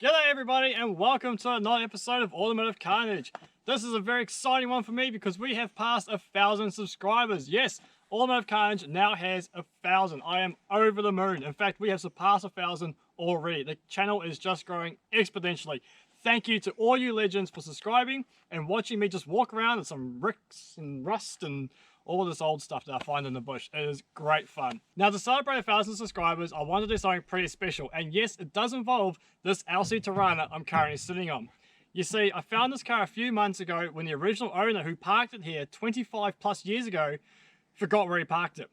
G'day everybody and welcome to another episode of Automotive Carnage. This is a very exciting one for me because we have passed 1,000 subscribers. Yes, Automotive Carnage now has 1,000. I am over the moon. In fact, we have surpassed 1,000 already. The channel is just growing exponentially. Thank you to all you legends for subscribing and watching me just walk around with some bricks and rust and all this old stuff that I find in the bush. It is great fun. Now, to celebrate 1,000 subscribers, I want to do something pretty special. And yes, it does involve this LC Torana I'm currently sitting on. You see, I found this car a few months ago when the original owner who parked it here 25 plus years ago forgot where he parked it.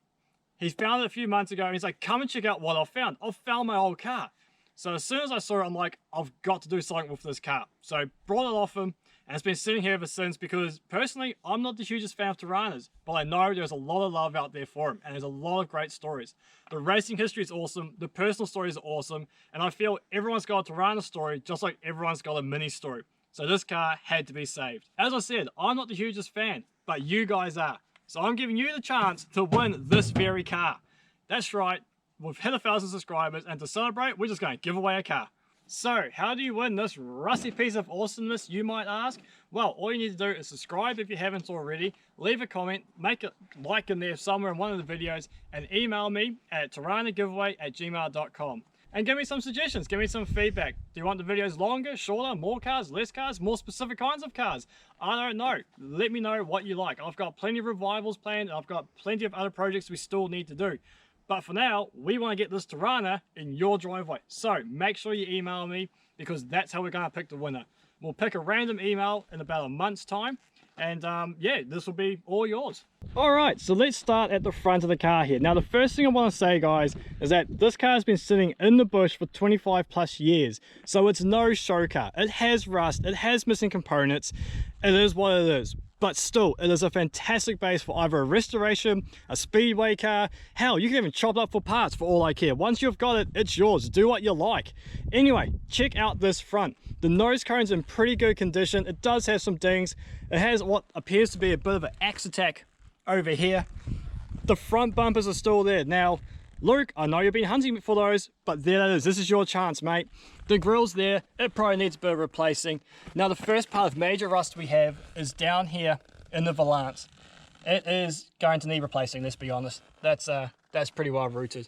He found it a few months ago and he's like, come and check out what I've found. I've found my old car. So as soon as I saw it, I'm like, I've got to do something with this car. So I brought it off him. And it's been sitting here ever since because personally, I'm not the hugest fan of Toranas, but I know there's a lot of love out there for him and there's a lot of great stories. The racing history is awesome, the personal stories are awesome, and I feel everyone's got a Torana story just like everyone's got a Mini story. So this car had to be saved. As I said, I'm not the hugest fan, but you guys are. So I'm giving you the chance to win this very car. That's right, we've hit 1,000 subscribers and to celebrate, we're just going to give away a car. So, how do you win this rusty piece of awesomeness, you might ask? Well, all you need to do is subscribe if you haven't already, leave a comment, make a like in there somewhere in one of the videos, and email me at toranagiveaway@gmail.com. And give me some suggestions, give me some feedback. Do you want the videos longer, shorter, more cars, less cars, more specific kinds of cars? I don't know. Let me know what you like. I've got plenty of revivals planned, and I've got plenty of other projects we still need to do. But for now, we want to get this Torana in your driveway. So make sure you email me because that's how we're going to pick the winner. We'll pick a random email in about a month's time. And yeah, this will be all yours. All right, so let's start at the front of the car here. Now, the first thing I want to say, guys, is that this car has been sitting in the bush for 25 plus years. So it's no show car. It has rust. It has missing components. It is what it is. But still, it is a fantastic base for either a restoration, a speedway car. Hell, you can even chop it up for parts for all I care. Once you've got it, it's yours. Do what you like. Anyway, check out this front. The nose cone's in pretty good condition. It does have some dings. It has what appears to be a bit of an axe attack over here. The front bumpers are still there. Now, Luke, I know you've been hunting for those, but there it is. This is your chance, mate. The grill's there. It probably needs a bit of replacing. Now, the first part of major rust we have is down here in the valance. It is going to need replacing, let's be honest. That's pretty well rooted.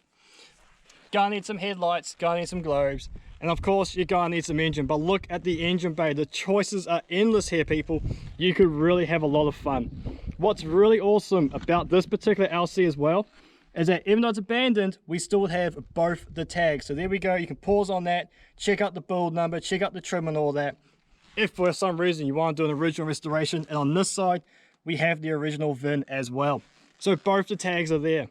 Gonna need some headlights, gonna need some globes, and of course, you're gonna need some engine. But look at the engine bay. The choices are endless here, people. You could really have a lot of fun. What's really awesome about this particular LC as well is that even though it's abandoned, we still have both the tags. So there we go, you can pause on that, check out the build number, check out the trim and all that. If for some reason you want to do an original restoration, and on this side, we have the original VIN as well. So both the tags are there.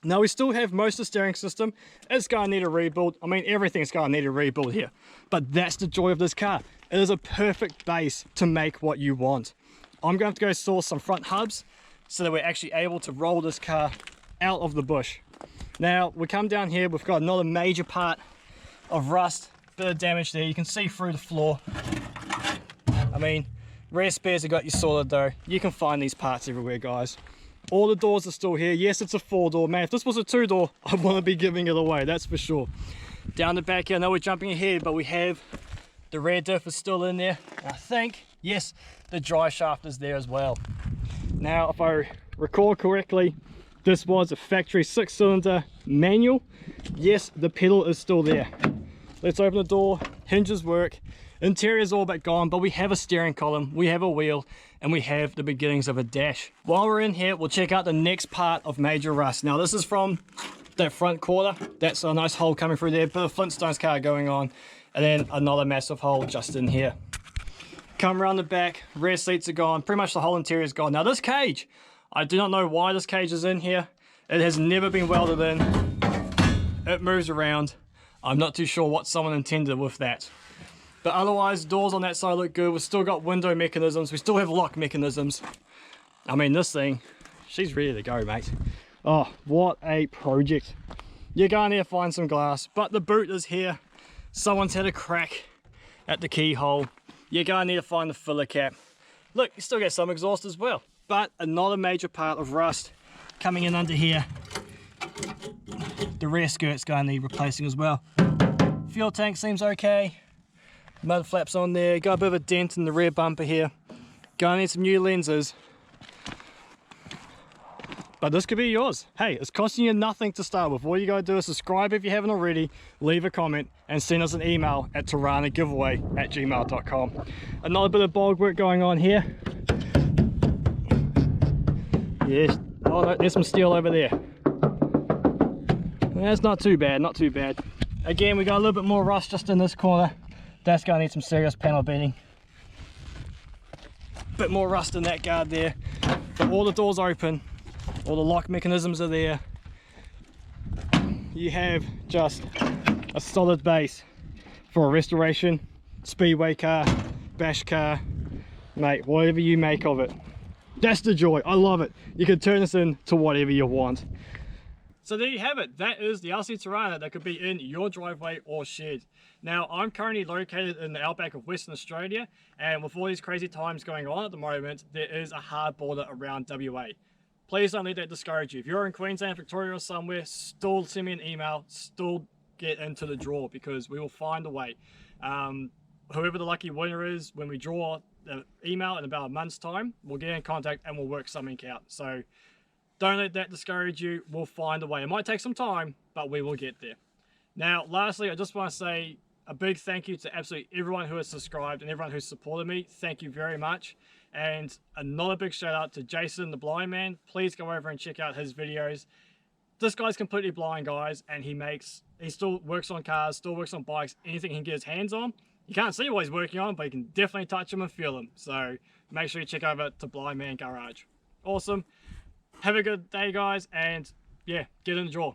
Now we still have most of the steering system. It's going to need a rebuild. I mean, everything's going to need a rebuild here. But that's the joy of this car. It is a perfect base to make what you want. I'm going to have to go source some front hubs so that we're actually able to roll this car out of the bush. Now we come down here, we've got another major part of rust, bit of damage there. You can see through the floor. I mean, rare spares have got you sorted though. You can find these parts everywhere, guys. All the doors are still here. Yes, it's a 4-door, man. If this was a 2-door, I want to be giving it away, that's for sure. Down the back here, I know we're jumping ahead, but we have the rear diff is still in there. I think, yes, the drive shaft is there as well. Now, if I recall correctly, this was a factory 6-cylinder manual. Yes, the pedal is still there. Let's open the door. Hinges work. Interior is all but gone, but we have a steering column, we have a wheel, and we have the beginnings of a dash. While we're in here, we'll check out the next part of major rust. Now, this is from that front quarter. That's a nice hole coming through there. Bit of Flintstones car going on. And then another massive hole just in here. Come around the back. Rear seats are gone. Pretty much the whole interior is gone. Now, this cage, I do not know why this cage is in here. It has never been welded in. It moves around. I'm not too sure what someone intended with that. But otherwise, doors on that side look good. We've still got window mechanisms. We still have lock mechanisms. I mean, this thing, she's ready to go, mate. Oh, what a project. You're going to need to find some glass, but the boot is here. Someone's had a crack at the keyhole. You're going to need to find the filler cap. Look, you still get some exhaust as well. But another major part of rust coming in under here. The rear skirt's going to need replacing as well. Fuel tank seems okay. Mud flaps on there, got a bit of a dent in the rear bumper here. Gonna need some new lenses. But this could be yours. Hey, it's costing you nothing to start with. All you gotta do is subscribe if you haven't already, leave a comment, and send us an email at toranagiveaway@gmail.com. Another bit of bog work going on here. Yes. Oh no, there's some steel over there. That's not too bad, not too bad. Again, we got a little bit more rust just in this corner. That's gonna need some serious panel beating. Bit more rust in that guard there. But all the doors open. All the lock mechanisms are there. You have just a solid base for a restoration, speedway car, bash car, mate, whatever you make of it. That's the joy, I love it. You can turn this into whatever you want. So there you have it, that is the LC Torana that could be in your driveway or shed. Now, I'm currently located in the outback of Western Australia, and with all these crazy times going on at the moment, there is a hard border around WA. Please don't let that discourage you. If you're in Queensland, Victoria or somewhere, still send me an email, still get into the draw, because we will find a way. Whoever the lucky winner is, when we draw the email in about a month's time, we'll get in contact and we'll work something out. So don't let that discourage you. We'll find a way. It might take some time, but we will get there. Now, lastly, I just want to say a big thank you to absolutely everyone who has subscribed and everyone who's supported me. Thank you very much. And another big shout out to Jayson, the blind man. Please go over and check out his videos. This guy's completely blind, guys, and he still works on cars, still works on bikes, anything he can get his hands on. You can't see what he's working on, but you can definitely touch him and feel him. So make sure you check over to Blind Man Garage. Awesome. Have a good day, guys, and yeah, get in the draw.